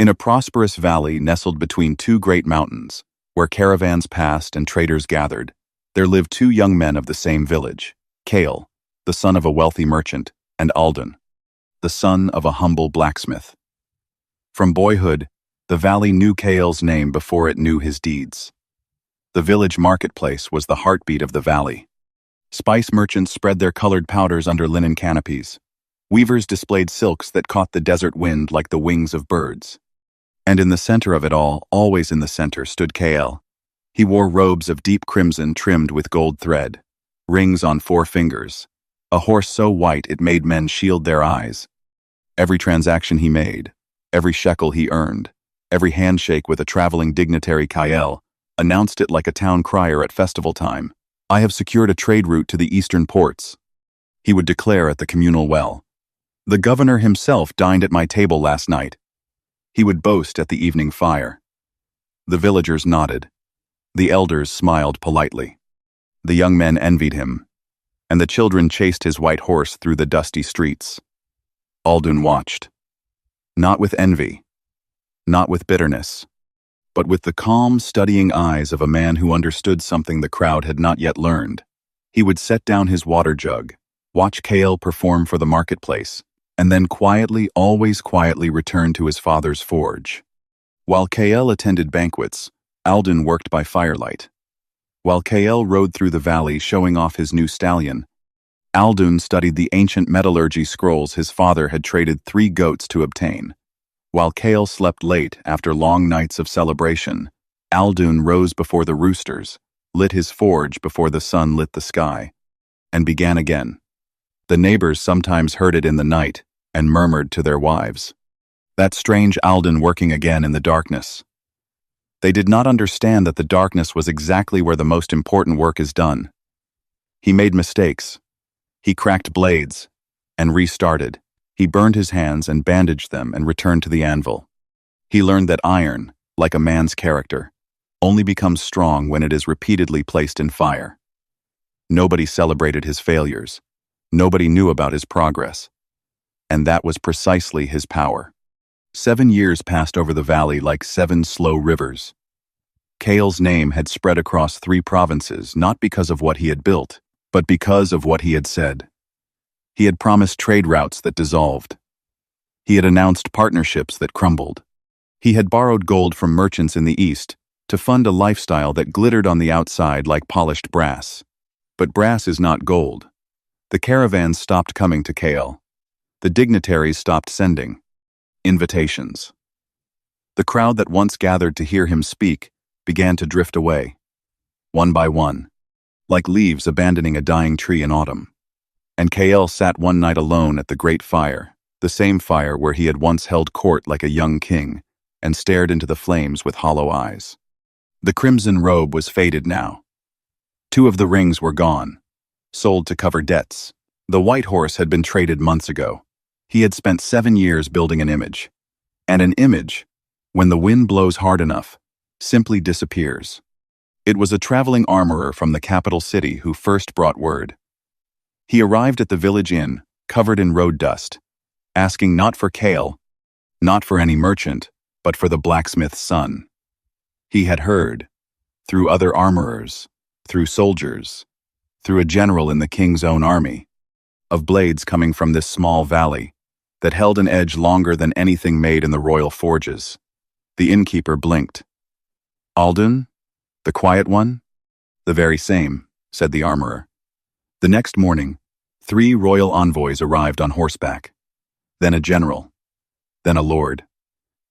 In a prosperous valley nestled between two great mountains, where caravans passed and traders gathered, there lived two young men of the same village, Kael, the son of a wealthy merchant, and Aldun, the son of a humble blacksmith. From boyhood, the valley knew Kael's name before it knew his deeds. The village marketplace was the heartbeat of the valley. Spice merchants spread their colored powders under linen canopies. Weavers displayed silks that caught the desert wind like the wings of birds. And in the center of it all, always in the center, stood Kael. He wore robes of deep crimson trimmed with gold thread, rings on 4 fingers, a horse so white it made men shield their eyes. Every transaction he made, every shekel he earned, every handshake with a traveling dignitary Kael, announced it like a town crier at festival time. "I have secured a trade route to the eastern ports," he would declare at the communal well. "The governor himself dined at my table last night," he would boast at the evening fire. The villagers nodded. The elders smiled politely. The young men envied him, and the children chased his white horse through the dusty streets. Aldun watched. Not with envy, not with bitterness, but with the calm, studying eyes of a man who understood something the crowd had not yet learned. He would set down his water jug, watch Kael perform for the marketplace, and then quietly, always quietly return to his father's forge. While Kael attended banquets, Aldun worked by firelight. While Kael rode through the valley showing off his new stallion, Aldun studied the ancient metallurgy scrolls his father had traded 3 goats to obtain. While Kael slept late after long nights of celebration, Aldun rose before the roosters, lit his forge before the sun lit the sky, and began again. The neighbors sometimes heard it in the night and murmured to their wives, "That strange Aldun working again in the darkness." They did not understand that the darkness was exactly where the most important work is done. He made mistakes. He cracked blades and restarted. He burned his hands and bandaged them and returned to the anvil. He learned that iron, like a man's character, only becomes strong when it is repeatedly placed in fire. Nobody celebrated his failures. Nobody knew about his progress. And that was precisely his power. 7 years passed over the valley like 7 slow rivers. Kael's name had spread across 3 provinces not because of what he had built, but because of what he had said. He had promised trade routes that dissolved. He had announced partnerships that crumbled. He had borrowed gold from merchants in the East to fund a lifestyle that glittered on the outside like polished brass. But brass is not gold. The caravans stopped coming to Kael. The dignitaries stopped sending invitations. The crowd that once gathered to hear him speak began to drift away, one by one, like leaves abandoning a dying tree in autumn. And Kael sat one night alone at the great fire, the same fire where he had once held court like a young king, and stared into the flames with hollow eyes. The crimson robe was faded now. 2 of the rings were gone, sold to cover debts. The white horse had been traded months ago. He had spent 7 years building an image. And an image, when the wind blows hard enough, simply disappears. It was a traveling armorer from the capital city who first brought word. He arrived at the village inn, covered in road dust, asking not for Kael, not for any merchant, but for the blacksmith's son. He had heard, through other armorers, through soldiers, through a general in the king's own army, of blades coming from this small valley that held an edge longer than anything made in the royal forges. The innkeeper blinked. "Aldun? The quiet one?" "The very same," said the armorer. The next morning, 3 royal envoys arrived on horseback, then a general, then a lord.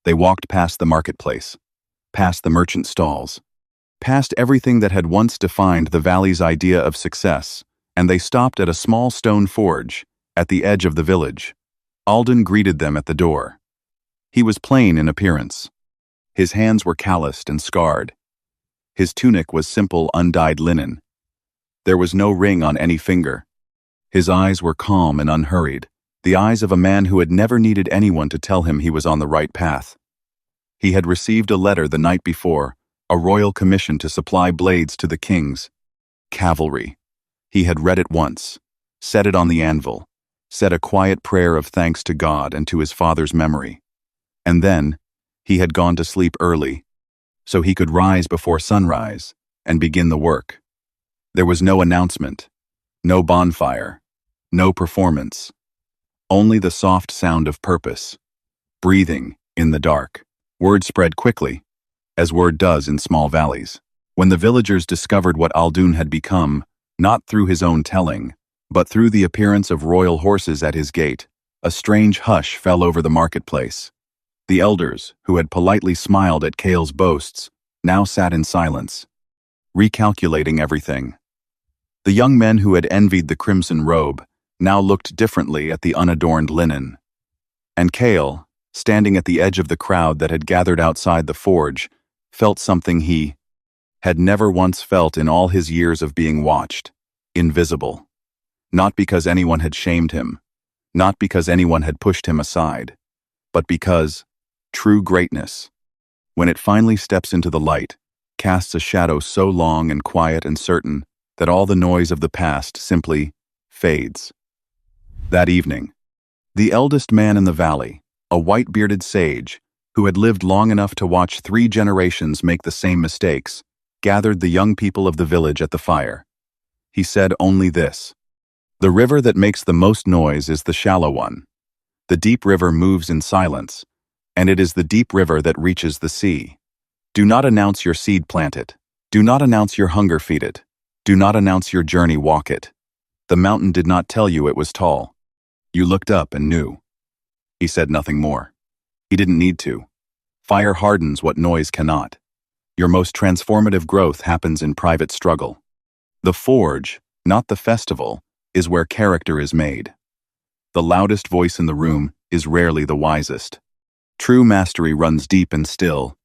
They walked past the marketplace, past the merchant stalls, past everything that had once defined the valley's idea of success, and they stopped at a small stone forge at the edge of the village. Aldun greeted them at the door. He was plain in appearance. His hands were calloused and scarred. His tunic was simple, undyed linen. There was no ring on any finger. His eyes were calm and unhurried, the eyes of a man who had never needed anyone to tell him he was on the right path. He had received a letter the night before, a royal commission to supply blades to the king's cavalry. He had read it once, set it on the anvil, said a quiet prayer of thanks to God and to his father's memory. And then, He had gone to sleep early, so he could rise before sunrise and begin the work. There was no announcement, no bonfire, no performance, only the soft sound of purpose, breathing in the dark. Word spread quickly, as word does in small valleys. When the villagers discovered what Aldun had become, not through his own telling, but through the appearance of royal horses at his gate, a strange hush fell over the marketplace. The elders, who had politely smiled at Kael's boasts, now sat in silence, recalculating everything. The young men who had envied the crimson robe now looked differently at the unadorned linen. And Kael, standing at the edge of the crowd that had gathered outside the forge, felt something he had never once felt in all his years of being watched, invisible. Not because anyone had shamed him, not because anyone had pushed him aside, but because true greatness, when it finally steps into the light, casts a shadow so long and quiet and certain that all the noise of the past simply fades. That evening, the eldest man in the valley, a white-bearded sage, who had lived long enough to watch 3 generations make the same mistakes, gathered the young people of the village at the fire. He said only this: "The river that makes the most noise is the shallow one. The deep river moves in silence, and it is the deep river that reaches the sea. Do not announce your seed, plant it. Do not announce your hunger, feed it. Do not announce your journey, walk it. The mountain did not tell you it was tall. You looked up and knew." He said nothing more. He didn't need to. Fire hardens what noise cannot. Your most transformative growth happens in private struggle. The forge, not the festival, is where character is made. The loudest voice in the room is rarely the wisest. True mastery runs deep and still,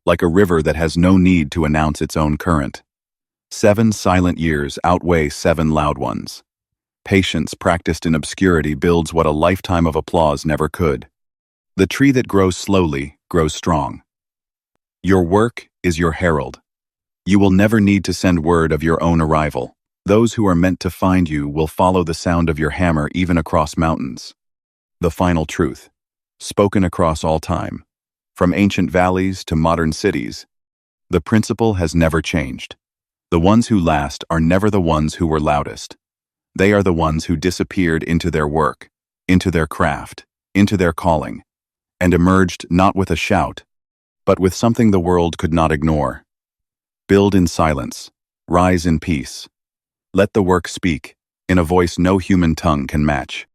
like a river that has no need to announce its own current. 7 silent years outweigh 7 loud ones. Patience practiced in obscurity builds what a lifetime of applause never could. The tree that grows slowly grows strong. Your work is your herald. You will never need to send word of your own arrival. Those who are meant to find you will follow the sound of your hammer even across mountains. The final truth, spoken across all time, from ancient valleys to modern cities, the principle has never changed. The ones who last are never the ones who were loudest. They are the ones who disappeared into their work, into their craft, into their calling, and emerged not with a shout, but with something the world could not ignore. Build in silence, rise in peace. Let the work speak, in a voice no human tongue can match.